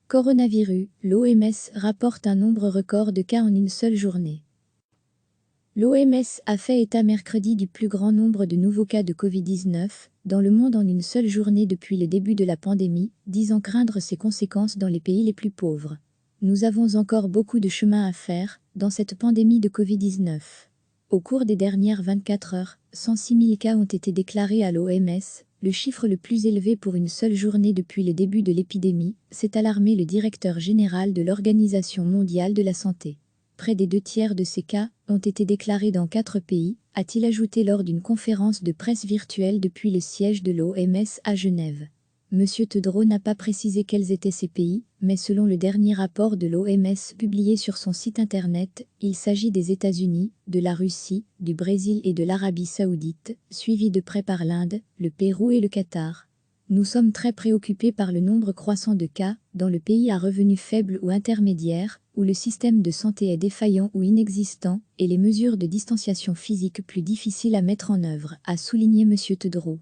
Coronavirus, l'OMS rapporte un nombre record de cas en une seule journée. L'OMS a fait état mercredi du plus grand nombre de nouveaux cas de Covid-19 dans le monde en une seule journée depuis le début de la pandémie, disant craindre ses conséquences dans les pays les plus pauvres. Nous avons encore beaucoup de chemin à faire dans cette pandémie de Covid-19. Au cours des dernières 24 heures, 106 000 cas ont été déclarés à l'OMS, le chiffre le plus élevé pour une seule journée depuis le début de l'épidémie, s'est alarmé le directeur général de l'Organisation mondiale de la santé. Près des 2/3 de ces cas ont été déclarés dans 4 pays, a-t-il ajouté lors d'une conférence de presse virtuelle depuis le siège de l'OMS à Genève. M. Tedros n'a pas précisé quels étaient ces pays, mais selon le dernier rapport de l'OMS publié sur son site internet, il s'agit des États-Unis, de la Russie, du Brésil et de l'Arabie saoudite, suivis de près par l'Inde, le Pérou et le Qatar. Nous sommes très préoccupés par le nombre croissant de cas dans le pays à revenus faibles ou intermédiaires, où le système de santé est défaillant ou inexistant, et les mesures de distanciation physique plus difficiles à mettre en œuvre, a souligné M. Tedros.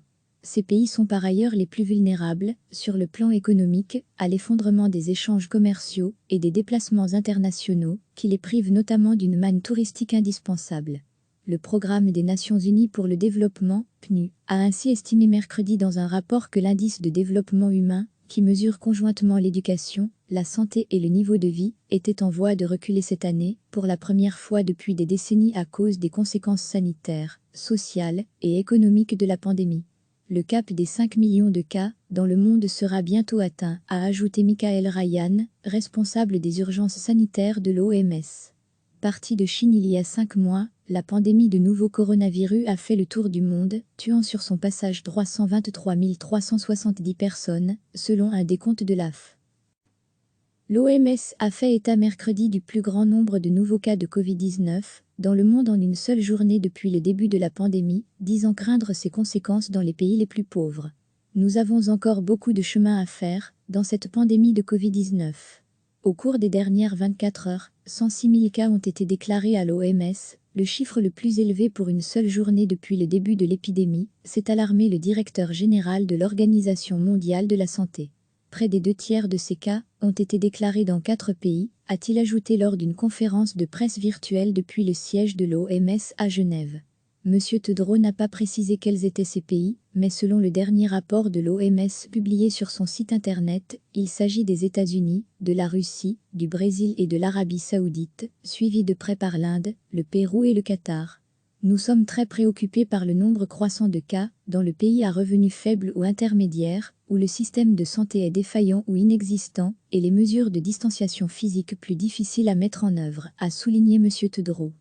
Ces pays sont par ailleurs les plus vulnérables, sur le plan économique, à l'effondrement des échanges commerciaux et des déplacements internationaux, qui les privent notamment d'une manne touristique indispensable. Le Programme des Nations Unies pour le développement, PNU, a ainsi estimé mercredi dans un rapport que l'indice de développement humain, qui mesure conjointement l'éducation, la santé et le niveau de vie, était en voie de reculer cette année, pour la première fois depuis des décennies à cause des conséquences sanitaires, sociales et économiques de la pandémie. Le cap des 5 millions de cas dans le monde sera bientôt atteint, a ajouté Michael Ryan, responsable des urgences sanitaires de l'OMS. Partie de Chine il y a 5 mois, la pandémie de nouveau coronavirus a fait le tour du monde, tuant sur son passage 323 370 personnes, selon un décompte de l'AF. L'OMS a fait état mercredi du plus grand nombre de nouveaux cas de Covid-19 dans le monde en une seule journée depuis le début de la pandémie, disant craindre ses conséquences dans les pays les plus pauvres. Nous avons encore beaucoup de chemin à faire dans cette pandémie de Covid-19. Au cours des dernières 24 heures, 106 000 cas ont été déclarés à l'OMS, le chiffre le plus élevé pour une seule journée depuis le début de l'épidémie, s'est alarmé le directeur général de l'Organisation mondiale de la santé. Près des 2/3 de ces cas ont été déclarés dans 4 pays, a-t-il ajouté lors d'une conférence de presse virtuelle depuis le siège de l'OMS à Genève. M. Tedros n'a pas précisé quels étaient ces pays, mais selon le dernier rapport de l'OMS publié sur son site internet, il s'agit des États-Unis, de la Russie, du Brésil et de l'Arabie saoudite, suivis de près par l'Inde, le Pérou et le Qatar. Nous sommes très préoccupés par le nombre croissant de cas dans le pays à revenus faibles ou intermédiaires, où le système de santé est défaillant ou inexistant, et les mesures de distanciation physique plus difficiles à mettre en œuvre, a souligné M. Tedros.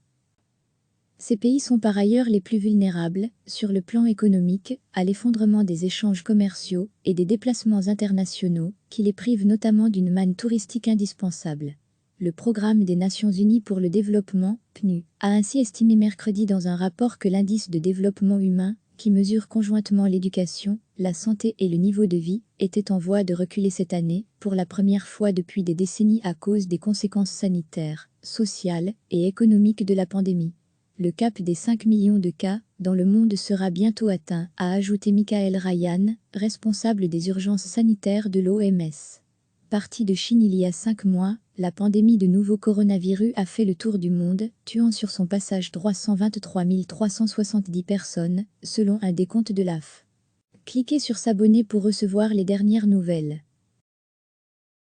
Ces pays sont par ailleurs les plus vulnérables, sur le plan économique, à l'effondrement des échanges commerciaux et des déplacements internationaux, qui les privent notamment d'une manne touristique indispensable. Le Programme des Nations Unies pour le développement, PNU, a ainsi estimé mercredi dans un rapport que l'indice de développement humain, qui mesure conjointement l'éducation, la santé et le niveau de vie, était en voie de reculer cette année, pour la première fois depuis des décennies à cause des conséquences sanitaires, sociales et économiques de la pandémie. Le cap des 5 millions de cas dans le monde sera bientôt atteint, a ajouté Michael Ryan, responsable des urgences sanitaires de l'OMS. Partie de Chine il y a 5 mois, la pandémie de nouveau coronavirus a fait le tour du monde, tuant sur son passage 323 370 personnes, selon un décompte de l'AF. Cliquez sur s'abonner pour recevoir les dernières nouvelles.